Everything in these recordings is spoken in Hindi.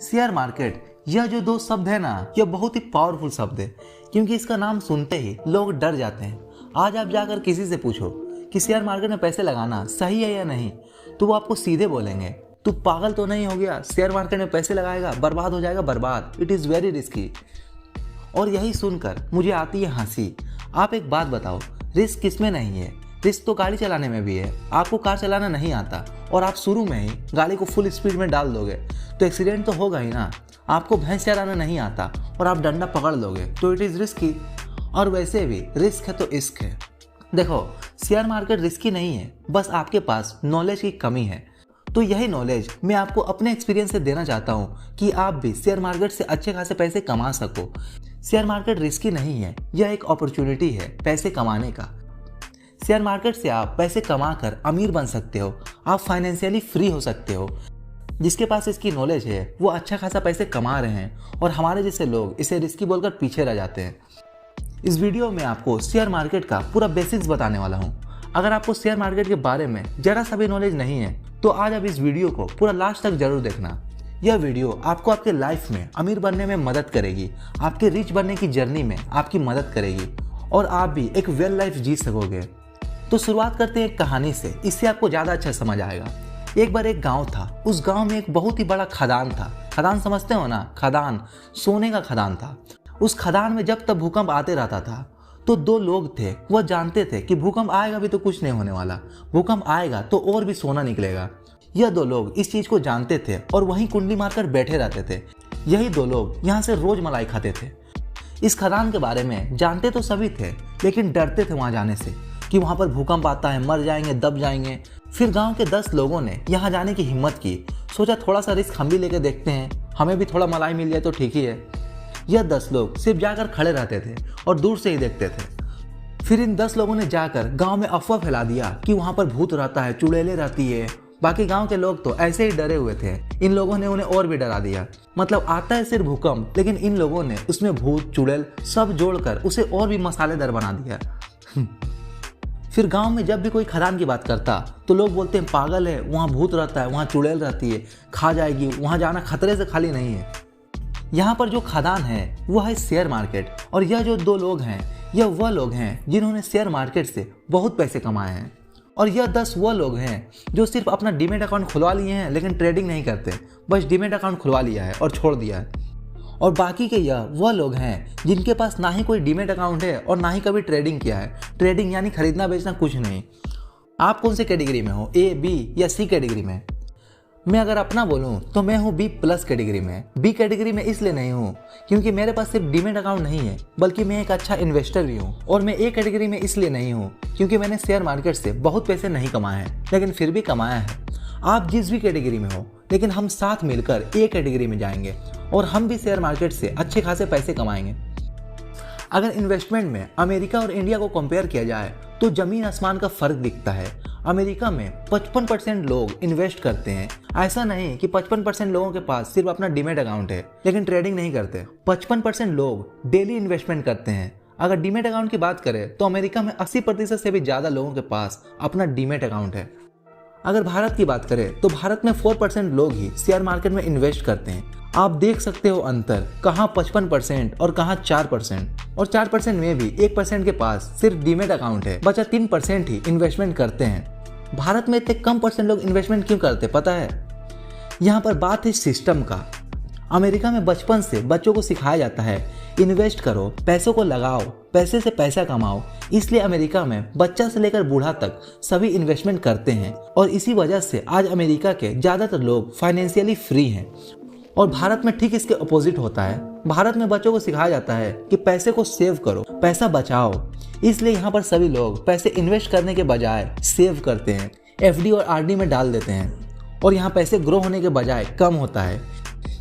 शेयर मार्केट, यह जो दो शब्द है ना, यह बहुत ही पावरफुल शब्द है, क्योंकि इसका नाम सुनते ही लोग डर जाते हैं। आज आप जाकर किसी से पूछो कि शेयर मार्केट में पैसे लगाना सही है या नहीं, तो वो आपको सीधे बोलेंगे, तू पागल तो नहीं हो गया, शेयर मार्केट में पैसे लगाएगा, बर्बाद हो जाएगा, बर्बाद, इट इज़ वेरी रिस्की। और यही सुनकर मुझे आती है हंसी। आप एक बात बताओ, रिस्क किसमें नहीं है? रिस्क तो गाड़ी चलाने में भी है। आपको कार चलाना नहीं आता और आप शुरू में ही गाड़ी को फुल स्पीड में डाल दोगे तो एक्सीडेंट तो होगा ही ना। आपको भैंस चलाना नहीं आता और आप डंडा पकड़ लोगे तो इट इज़ रिस्की। और वैसे भी रिस्क है तो इश्क है। देखो, शेयर मार्केट रिस्की नहीं है, बस आपके पास नॉलेज की कमी है। तो यही नॉलेज मैं आपको अपने एक्सपीरियंस से देना चाहता हूँ कि आप भी शेयर मार्केट से अच्छे खासे पैसे कमा सको। शेयर मार्केट रिस्की नहीं है, यह एक अपॉर्चुनिटी है पैसे कमाने का। शेयर मार्केट से आप पैसे कमाकर अमीर बन सकते हो, आप फाइनेंशियली फ्री हो सकते हो। जिसके पास इसकी नॉलेज है वो अच्छा खासा पैसे कमा रहे हैं और हमारे जैसे लोग इसे रिस्की बोलकर पीछे रह जाते हैं। इस वीडियो में आपको शेयर मार्केट का पूरा बेसिक्स बताने वाला हूँ। अगर आपको शेयर मार्केट के बारे में जरा सा भी नॉलेज नहीं है तो आज आप इस वीडियो को पूरा लास्ट तक जरूर देखना। यह वीडियो आपको आपके लाइफ में अमीर बनने में मदद करेगी, आपके रिच बनने की जर्नी में आपकी मदद करेगी और आप भी एक वेल लाइफ जी सकोगे। तो शुरुआत करते हैं एक कहानी से, इससे आपको ज़्यादा अच्छा समझ आएगा। एक बार एक गांव था, उस गांव में एक बहुत ही बड़ा खदान था। खदान समझते हो ना? खदान, सोने का खदान था। उस खदान में जब तब भूकंप आते रहता था तो दो लोग थे, वह जानते थे कि भूकंप आएगा भी तो कुछ नहीं होने वाला, भूकंप आएगा तो और भी सोना निकलेगा। यह दो लोग इस चीज़ को जानते थे और वहीं कुंडली मारकर बैठे रहते थे। यही दो लोग यहाँ से रोज मलाई खाते थे। इस खदान के बारे में जानते तो सभी थे, लेकिन डरते थे वहाँ जाने से कि वहाँ पर भूकंप आता है, मर जाएंगे, दब जाएंगे। फिर गांव के 10 लोगों ने यहाँ जाने की हिम्मत की। सोचा थोड़ा सा रिस्क हम भी लेके देखते हैं, हमें भी थोड़ा मलाई मिल जाए तो ठीक ही है। यह 10 लोग सिर्फ जाकर खड़े रहते थे और दूर से ही देखते थे। फिर इन 10 लोगों ने जाकर गांव में अफवाह फैला दिया कि वहाँ पर भूत रहता है, चुड़ैलें रहती है। बाकी गांव के लोग तो ऐसे ही डरे हुए थे। इन लोगों ने उन्हें और भी डरा दिया। मतलब आता है सिर्फ भूकंप, लेकिन इन लोगों ने उसमें भूत, चुड़ैल सब जोड़कर उसे और भी मसालेदार बना दिया। फिर गांव में जब भी कोई खदान की बात करता तो लोग बोलते हैं पागल है, वहाँ भूत रहता है, वहाँ चुड़ैल रहती है, खा जाएगी, वहाँ जाना खतरे से खाली नहीं है। यहाँ पर जो खदान है वह है शेयर मार्केट। और यह जो दो लोग हैं, यह वह लोग हैं जिन्होंने शेयर मार्केट से बहुत पैसे कमाए हैं। और यह 10 वह लोग हैं जो सिर्फ अपना डीमेट अकाउंट खुलवा लिए हैं लेकिन ट्रेडिंग नहीं करते, बस डीमेट अकाउंट खुलवा लिया है और छोड़ दिया है। और बाकी के यह वह लोग हैं जिनके पास ना ही कोई डीमेट अकाउंट है और ना ही कभी ट्रेडिंग किया है। ट्रेडिंग यानी खरीदना बेचना कुछ नहीं। आप कौन से कैटेगरी में हो, ए, बी या सी कैटेगरी में? मैं अगर अपना बोलूं तो मैं हूं B+ कैटेगरी में। बी कैटेगरी में इसलिए नहीं हूं क्योंकि मेरे पास सिर्फ डीमेट अकाउंट नहीं है, बल्कि मैं एक अच्छा इन्वेस्टर भी हूं। और मैं ए कैटेगरी में इसलिए नहीं हूं क्योंकि मैंने शेयर मार्केट से बहुत पैसे नहीं कमाए हैं, लेकिन फिर भी कमाया है। आप जिस भी कैटेगरी में हो, लेकिन हम साथ मिलकर ए कैटेगरी में जाएंगे और हम भी शेयर मार्केट से अच्छे खासे पैसे कमाएंगे। अगर इन्वेस्टमेंट में अमेरिका और इंडिया को कंपेयर किया जाए तो जमीन आसमान का फर्क दिखता है। अमेरिका में 55% लोग इन्वेस्ट करते हैं। ऐसा नहीं कि 55% लोगों के पास सिर्फ अपना डीमेट अकाउंट है लेकिन ट्रेडिंग नहीं करते। 55% लोग डेली इन्वेस्टमेंट करते हैं। अगर डीमेट अकाउंट की बात करें तो अमेरिका में 80% से भी ज़्यादा लोगों के पास अपना डीमेट अकाउंट है। अगर भारत की बात करें तो भारत में 4% लोग ही शेयर मार्केट में इन्वेस्ट करते हैं। आप देख सकते हो अंतर, कहाँ 55% और कहाँ 4%। और 4% में भी 1% के पास सिर्फ डीमेट अकाउंट है, बचा 3% ही इन्वेस्टमेंट करते हैं। भारत में इतने कम % लोग इन्वेस्टमेंट क्यों करते पता है? यहाँ पर बात है सिस्टम का। अमेरिका में बचपन से बच्चों को सिखाया जाता है इन्वेस्ट करो, पैसों को लगाओ, पैसे से पैसा कमाओ। इसलिए अमेरिका में बच्चा से लेकर बूढ़ा तक सभी इन्वेस्टमेंट करते हैं और इसी वजह से आज अमेरिका के ज़्यादातर लोग फाइनेंशियली फ्री हैं। और भारत में ठीक इसके अपोजिट होता है। भारत में बच्चों को सिखाया जाता है कि पैसे को सेव करो, पैसा बचाओ। इसलिए यहाँ पर सभी लोग पैसे इन्वेस्ट करने के बजाय सेव करते हैं, FD और RD में डाल देते हैं और यहाँ पैसे ग्रो होने के बजाय कम होता है।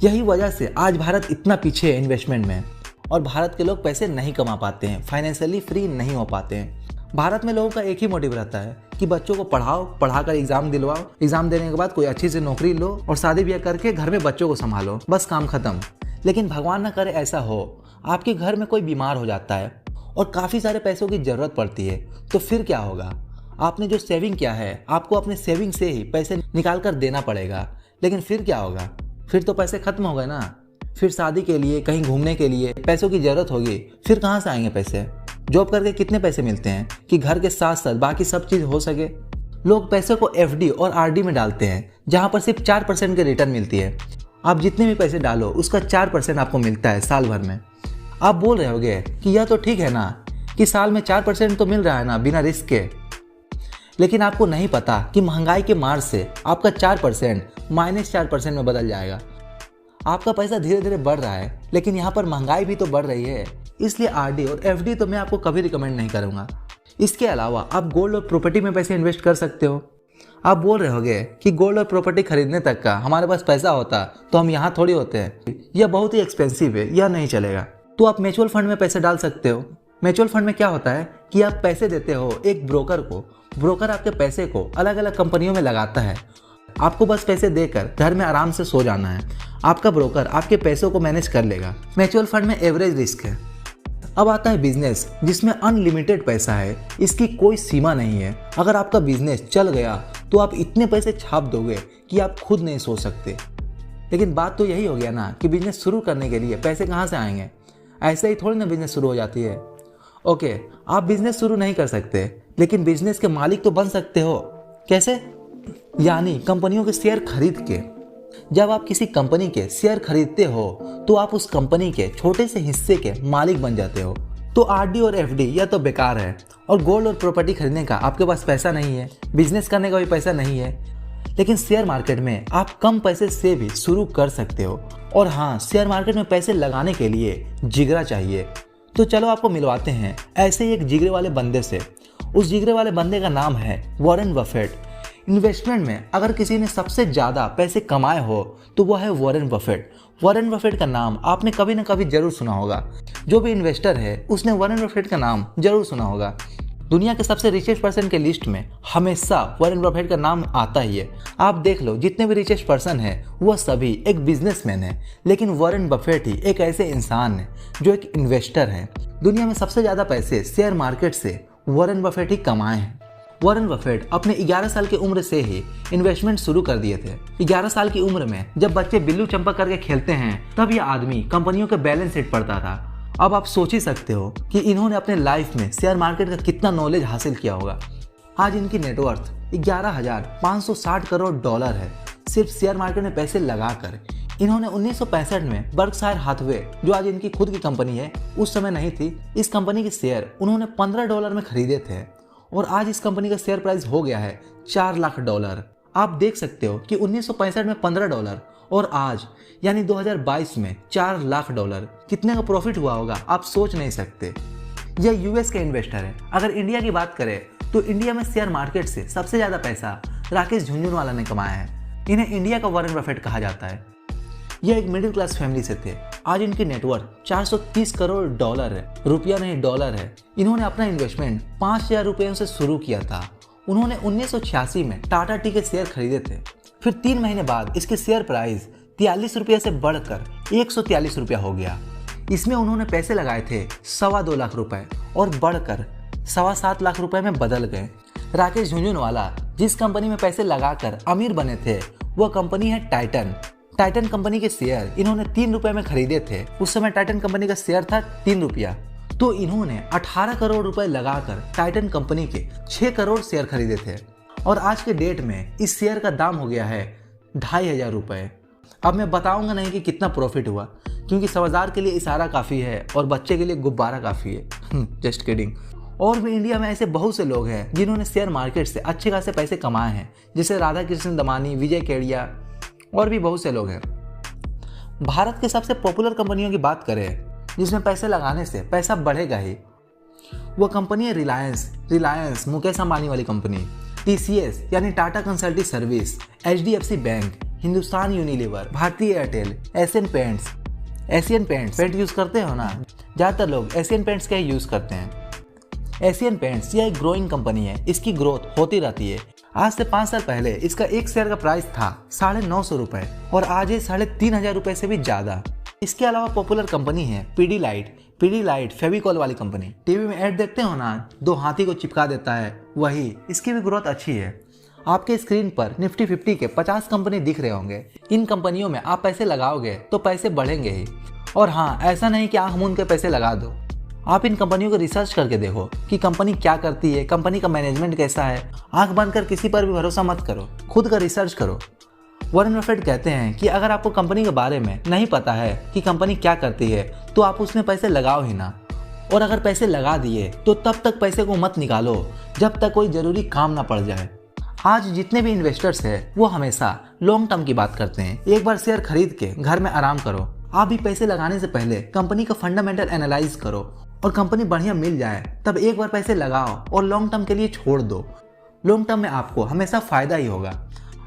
यही वजह से आज भारत इतना पीछे है इन्वेस्टमेंट में और भारत के लोग पैसे नहीं कमा पाते हैं, फाइनेंशियली फ्री नहीं हो पाते हैं। भारत में लोगों का एक ही मोटिव रहता है कि बच्चों को पढ़ाओ, पढ़ाकर एग्जाम दिलवाओ, एग्जाम देने के बाद कोई अच्छी सी नौकरी लो और शादी ब्याह करके घर में बच्चों को संभालो, बस काम खत्म। लेकिन भगवान ना करे ऐसा हो, आपके घर में कोई बीमार हो जाता है और काफ़ी सारे पैसों की ज़रूरत पड़ती है, तो फिर क्या होगा? आपने जो सेविंग किया है आपको अपने सेविंग से ही पैसे निकाल कर देना पड़ेगा। लेकिन फिर क्या होगा? फिर तो पैसे खत्म हो गए ना। फिर शादी के लिए, कहीं घूमने के लिए पैसों की ज़रूरत होगी, फिर कहाँ से आएंगे पैसे? जॉब करके कितने पैसे मिलते हैं कि घर के साथ साथ बाकी सब चीज़ हो सके? लोग पैसे को एफडी और आरडी में डालते हैं, जहाँ पर सिर्फ 4% की रिटर्न मिलती है। आप जितने भी पैसे डालो उसका 4% आपको मिलता है साल भर में। आप बोल रहे होगे कि यह तो ठीक है ना कि साल में 4% तो मिल रहा है ना बिना रिस्क के। लेकिन आपको नहीं पता कि महंगाई के मार से आपका 4% -4% में बदल जाएगा। आपका पैसा धीरे धीरे बढ़ रहा है, लेकिन यहाँ पर महंगाई भी तो बढ़ रही है। इसलिए आरडी और एफडी तो मैं आपको कभी रिकमेंड नहीं करूँगा। इसके अलावा आप गोल्ड और प्रॉपर्टी में पैसे इन्वेस्ट कर सकते हो। आप बोल रहे होगे कि गोल्ड और प्रॉपर्टी खरीदने तक का हमारे पास पैसा होता तो हम यहाँ थोड़ी होते हैं, यह बहुत ही एक्सपेंसिव है, यह नहीं चलेगा। तो आप म्यूचुअल फंड में पैसे डाल सकते हो। म्यूचुअल फंड में क्या होता है कि आप पैसे देते हो एक ब्रोकर को, ब्रोकर आपके पैसे को अलग अलग कंपनियों में लगाता है। आपको बस पैसे देकर घर में आराम से सो जाना है, आपका ब्रोकर आपके पैसों को मैनेज कर लेगा। म्यूचुअल फंड में एवरेज रिस्क है। अब आता है बिजनेस, जिसमें अनलिमिटेड पैसा है, इसकी कोई सीमा नहीं है। अगर आपका बिजनेस चल गया तो आप इतने पैसे छाप दोगे कि आप खुद नहीं सोच सकते। लेकिन बात तो यही हो गया ना कि बिजनेस शुरू करने के लिए पैसे कहाँ से आएंगे? ऐसे ही थोड़ी ना बिजनेस शुरू हो जाती है। ओके, आप बिजनेस शुरू नहीं कर सकते, लेकिन बिजनेस के मालिक तो बन सकते हो। कैसे? यानी कंपनियों के शेयर खरीद के। जब आप किसी कंपनी के शेयर खरीदते हो तो आप उस कंपनी के छोटे से हिस्से के मालिक बन जाते हो। तो आरडी और एफडी यह तो बेकार है, और गोल्ड और प्रॉपर्टी खरीदने का आपके पास पैसा नहीं है, बिजनेस करने का भी पैसा नहीं है। लेकिन शेयर मार्केट में आप कम पैसे से भी शुरू कर सकते हो। और हाँ, शेयर मार्केट में पैसे लगाने के लिए जिगरा चाहिए। तो चलो आपको मिलवाते हैं ऐसे ही एक जिगरे वाले बंदे से। उस जिगरे वाले बंदे का नाम है वॉरेन बफेट। इन्वेस्टमेंट में अगर किसी ने सबसे ज़्यादा पैसे कमाए हो तो वह है वॉरेन बफेट। वॉरेन बफेट का नाम आपने कभी ना कभी जरूर सुना होगा। जो भी इन्वेस्टर है उसने वॉरेन बफेट का नाम जरूर सुना होगा। दुनिया के सबसे रिचेस्ट पर्सन के लिस्ट में हमेशा वॉरेन बफेट का नाम आता ही है। आप देख लो, जितने भी रिचेस्ट पर्सन है वह सभी एक बिजनेसमैन है, लेकिन वॉरेन बफेट ही एक ऐसे इंसान है जो एक इन्वेस्टर है। दुनिया में सबसे ज़्यादा पैसे शेयर मार्केट से वॉरेन बफेट ही कमाए हैं। वॉरेन बफेट अपने 11 साल की उम्र से ही इन्वेस्टमेंट शुरू कर दिए थे। 11 साल की उम्र में जब बच्चे बिल्लू चंपा करके खेलते हैं तब यह आदमी कंपनियों के बैलेंस शीट पढ़ता था। अब आप सोच ही सकते हो कि इन्होंने अपने लाइफ में शेयर मार्केट का कितना नॉलेज हासिल किया होगा। आज इनकी नेटवर्थ 11,560 करोड़ डॉलर है, सिर्फ शेयर मार्केट में पैसे लगाकर। इन्होंने 1965 में बर्कशायर हाथवे, जो आज इनकी खुद की कंपनी है, उस समय नहीं थी, इस कंपनी के शेयर उन्होंने $15 में खरीदे थे, और आज इस कंपनी का शेयर प्राइस हो गया है $4 लाख। आप देख सकते हो कि 1965 में $15 और आज यानी 2022 में $4 लाख। कितने का प्रॉफिट हुआ होगा आप सोच नहीं सकते। यह यूएस के इन्वेस्टर है। अगर इंडिया की बात करें तो इंडिया में शेयर मार्केट से सबसे ज़्यादा पैसा राकेश झुनझुनवाला ने कमाया है। इन्हें इंडिया का वॉरेन बफेट कहा जाता है। यह एक मिडिल क्लास फैमिली से थे। आज इनकी नेटवर्थ 430 करोड़ डॉलर है, रुपया नहीं डॉलर है। इन्होंने अपना इन्वेस्टमेंट 5,000 रुपयों से शुरू किया था। उन्होंने 1986 में टाटा टी के शेयर खरीदे थे। फिर 3 महीने बाद इसके शेयर प्राइस 43 रुपये से बढ़कर 143 रुपया हो गया। इसमें उन्होंने पैसे लगाए थे 2.25 लाख रुपए और बढ़कर 7.25 लाख रुपए में बदल गए। राकेश झुनझुनवाला जिस कंपनी में पैसे लगाकर अमीर बने थे वह कंपनी है टाइटन। टाइटन कंपनी के शेयर इन्होंने 3 रुपए में खरीदे थे। उस समय टाइटन कंपनी का शेयर था 3 रुपया। तो इन्होंने 18 करोड़ रुपए लगाकर टाइटन कंपनी के 6 करोड़ शेयर खरीदे थे, और आज के डेट में इस शेयर का दाम हो गया है 2,500 रुपये। अब मैं बताऊंगा नहीं कि कितना प्रॉफिट हुआ, क्योंकि समझदार के लिए इशारा काफ़ी है और बच्चे के लिए गुब्बारा काफ़ी है। Just kidding. और भी इंडिया में ऐसे बहुत से लोग हैं जिन्होंने शेयर मार्केट से अच्छे खासे पैसे कमाए हैं, जैसे राधा कृष्ण दमानी, विजय केडिया और भी बहुत से लोग हैं। भारत के सबसे पॉपुलर कंपनियों की बात करें जिसमें पैसे लगाने से पैसा बढ़ेगा ही, वो कंपनी है रिलायंस मुकेश अंबानी वाली कंपनी, TCS यानी Tata consulting service, HDFC bank, Hindustan Unilever, Bharatiya Airtel, Asian Paints paint use करते हो ना, ज़्यादातर लोग एशियन पेंट्स का ही यूज़ करते हैं। एशियन पेंट्स यह एक ग्रोइंग कंपनी है, इसकी ग्रोथ होती रहती है। आज से 5 साल पहले इसका एक शेयर का प्राइस था 950 रुपये और आज ये 3,500 रुपये से भी ज़्यादा। इसके अलावा पॉपुलर कंपनी है पीडीलाइट फेविकॉल वाली कंपनी। टीवी में ऐड देखते हो ना, 2 हाथी को चिपका देता है, वही। इसकी भी ग्रोथ अच्छी है। आपके स्क्रीन पर निफ्टी 50 के 50 कंपनी दिख रहे होंगे। इन कंपनियों में आप पैसे लगाओगे तो पैसे बढ़ेंगे ही। और हाँ, ऐसा नहीं कि आंख मूंद के पैसे लगा दो। आप इन कंपनियों को रिसर्च करके देखो कि कंपनी क्या करती है, कंपनी का मैनेजमेंट कैसा है। आंख बंद कर किसी पर भी भरोसा मत करो, खुद का रिसर्च करो। वॉरेन बफेट कहते हैं कि अगर आपको कंपनी के बारे में नहीं पता है कि कंपनी क्या करती है तो आप उसमें पैसे लगाओ ही ना। और अगर पैसे लगा दिए तो तब तक पैसे को मत निकालो जब तक कोई ज़रूरी काम ना पड़ जाए। आज जितने भी इन्वेस्टर्स हैं वो हमेशा लॉन्ग टर्म की बात करते हैं। एक बार शेयर खरीद के घर में आराम करो। आप भी पैसे लगाने से पहले कंपनी का फंडामेंटल एनालाइज करो और कंपनी बढ़िया मिल जाए तब एक बार पैसे लगाओ और लॉन्ग टर्म के लिए छोड़ दो। लॉन्ग टर्म में आपको हमेशा फ़ायदा ही होगा।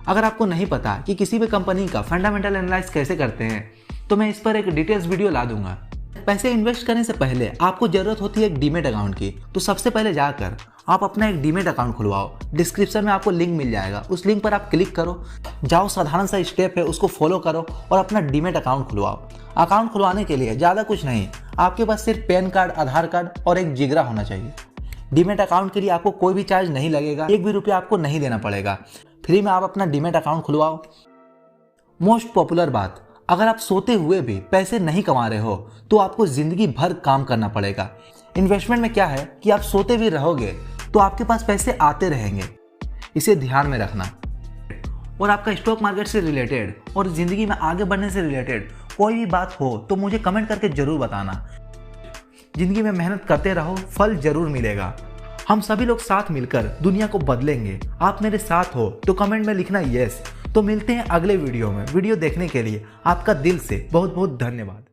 अगर आपको नहीं पता कि किसी भी कंपनी का फंडामेंटल एनालाइज कैसे करते हैं तो मैं इस पर एक डिटेल्स वीडियो ला दूंगा। पैसे इन्वेस्ट करने से पहले आपको ज़रूरत होती है एक डीमेट अकाउंट की। तो सबसे पहले जाकर आप अपना एक डीमेट अकाउंट खुलवाओ। डिस्क्रिप्शन में आपको लिंक मिल जाएगा, उस लिंक पर आप क्लिक करो, जाओ, साधारण सा स्टेप है उसको फॉलो करो और अपना डीमेट अकाउंट खुलवाओ। अकाउंट खुलवाने के लिए ज़्यादा कुछ नहीं, आपके पास सिर्फ पैन कार्ड, आधार कार्ड और एक जिगरा होना चाहिए। डीमेट अकाउंट के लिए आपको कोई भी चार्ज नहीं लगेगा, एक भी रुपया आपको नहीं देना पड़ेगा। फ्री में आप अपना डीमेट अकाउंट खुलवाओ। मोस्ट पॉपुलर बात, अगर आप सोते हुए भी पैसे नहीं कमा रहे हो तो आपको जिंदगी भर काम करना पड़ेगा। इन्वेस्टमेंट में क्या है कि आप सोते भी रहोगे तो आपके पास पैसे आते रहेंगे, इसे ध्यान में रखना। और आपका स्टॉक मार्केट से रिलेटेड और ज़िंदगी में आगे बढ़ने से रिलेटेड कोई भी बात हो तो मुझे कमेंट करके ज़रूर बताना। ज़िंदगी में मेहनत करते रहो, फल ज़रूर मिलेगा। हम सभी लोग साथ मिलकर दुनिया को बदलेंगे। आप मेरे साथ हो तो कमेंट में लिखना यस। तो मिलते हैं अगले वीडियो में। वीडियो देखने के लिए आपका दिल से बहुत बहुत धन्यवाद।